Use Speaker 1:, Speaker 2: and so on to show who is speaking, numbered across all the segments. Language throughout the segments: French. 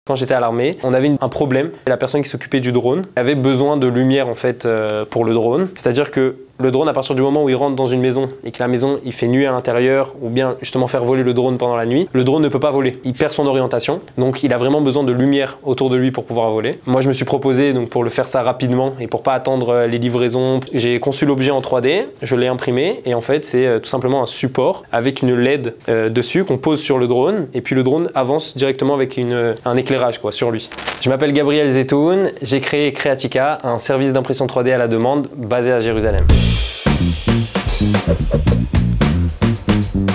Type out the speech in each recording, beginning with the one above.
Speaker 1: Quand j'étais à l'armée, on avait un problème. La personne qui s'occupait du drone avait besoin de lumière en fait pour le drone. C'est-à-dire que le drone, à partir du moment où il rentre dans une maison et que la maison il fait nuit à l'intérieur ou bien justement faire voler le drone pendant la nuit, le drone ne peut pas voler. Il perd son orientation, donc il a vraiment besoin de lumière autour de lui pour pouvoir voler. Moi, je me suis proposé donc pour le faire ça rapidement et pour pas attendre les livraisons, j'ai conçu l'objet en 3D, je l'ai imprimé et en fait c'est tout simplement un support avec une LED dessus qu'on pose sur le drone et puis le drone avance directement avec un éclairage quoi, sur lui. Je m'appelle Gabriel Zetoun, j'ai créé Creatica, un service d'impression 3D à la demande basé à Jérusalem.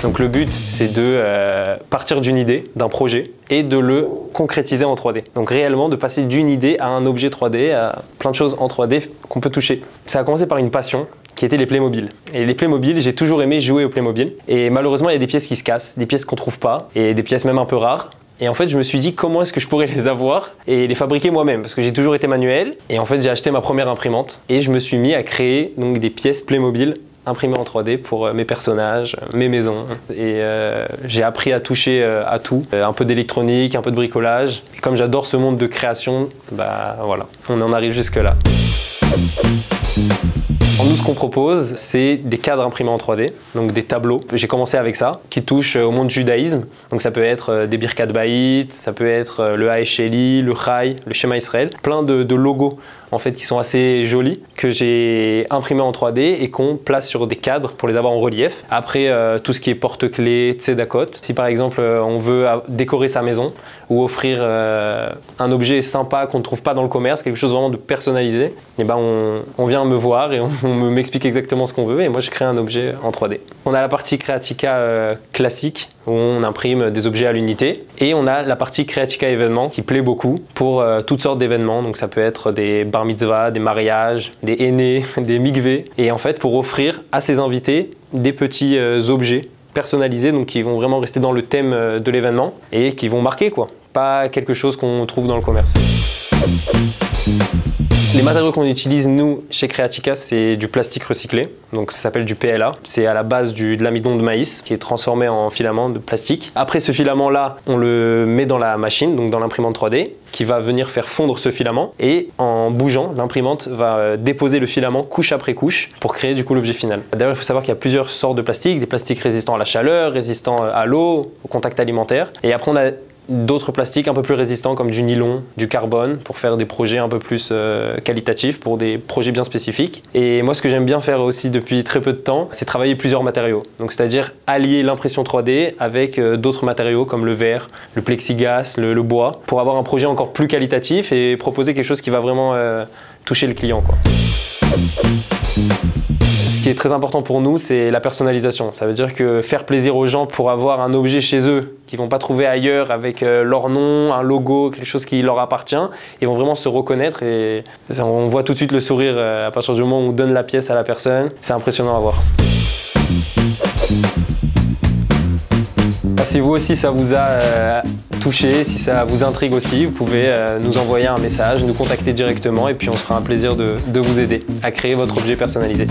Speaker 1: Donc le but, c'est de partir d'une idée, d'un projet, et de le concrétiser en 3D. Donc réellement de passer d'une idée à un objet 3D, à plein de choses en 3D qu'on peut toucher. Ça a commencé par une passion qui était les Playmobil. Et les Playmobil, j'ai toujours aimé jouer aux Playmobil. Et malheureusement, il y a des pièces qui se cassent, des pièces qu'on trouve pas, et des pièces même un peu rares. Et en fait, je me suis dit comment est-ce que je pourrais les avoir et les fabriquer moi-même parce que j'ai toujours été manuel. Et en fait, j'ai acheté ma première imprimante et je me suis mis à créer donc des pièces Playmobil imprimées en 3D pour mes personnages, mes maisons. Et j'ai appris à toucher à tout, un peu d'électronique, un peu de bricolage. Et comme j'adore ce monde de création, bah voilà, on en arrive jusque là. Nous, ce qu'on propose, c'est des cadres imprimés en 3D, donc des tableaux. J'ai commencé avec ça, qui touchent au monde du judaïsme. Donc ça peut être des Birkat Bayit, ça peut être le Haesheli, le Chai, le Shema Israël. Plein de logos en fait qui sont assez jolis, que j'ai imprimés en 3D et qu'on place sur des cadres pour les avoir en relief. Après, tout ce qui est porte-clés, tzedakot. Si par exemple on veut décorer sa maison ou offrir un objet sympa qu'on ne trouve pas dans le commerce, quelque chose vraiment de personnalisé, et ben on vient me voir et on m'explique exactement ce qu'on veut et moi je crée un objet en 3D. On a la partie Creatica classique où on imprime des objets à l'unité et on a la partie Creatica événements qui plaît beaucoup pour toutes sortes d'événements. Donc ça peut être des bar mitzvah, des mariages, des aînés, des mikveh et en fait pour offrir à ses invités des petits objets personnalisés donc qui vont vraiment rester dans le thème de l'événement et qui vont marquer quoi, pas quelque chose qu'on trouve dans le commerce. Les matériaux qu'on utilise, nous, chez Creatica, c'est du plastique recyclé. Donc ça s'appelle du PLA. C'est à la base de l'amidon de maïs qui est transformé en filament de plastique. Après ce filament-là, on le met dans la machine, donc dans l'imprimante 3D, qui va venir faire fondre ce filament. Et en bougeant, l'imprimante va déposer le filament couche après couche pour créer du coup l'objet final. D'ailleurs, il faut savoir qu'il y a plusieurs sortes de plastiques. Des plastiques résistants à la chaleur, résistants à l'eau, au contact alimentaire. Et après, on a d'autres plastiques un peu plus résistants comme du nylon, du carbone pour faire des projets un peu plus qualitatifs, pour des projets bien spécifiques. Et moi ce que j'aime bien faire aussi depuis très peu de temps, c'est travailler plusieurs matériaux. Donc c'est-à-dire allier l'impression 3D avec d'autres matériaux comme le verre, le plexiglas, le bois, pour avoir un projet encore plus qualitatif et proposer quelque chose qui va vraiment toucher le client, quoi. Ce qui est très important pour nous, c'est la personnalisation. Ça veut dire que faire plaisir aux gens pour avoir un objet chez eux qu'ils ne vont pas trouver ailleurs avec leur nom, un logo, quelque chose qui leur appartient, ils vont vraiment se reconnaître et on voit tout de suite le sourire à partir du moment où on donne la pièce à la personne. C'est impressionnant à voir. Si vous aussi ça vous a touché, si ça vous intrigue aussi, vous pouvez nous envoyer un message, nous contacter directement et puis on se fera un plaisir de vous aider à créer votre objet personnalisé.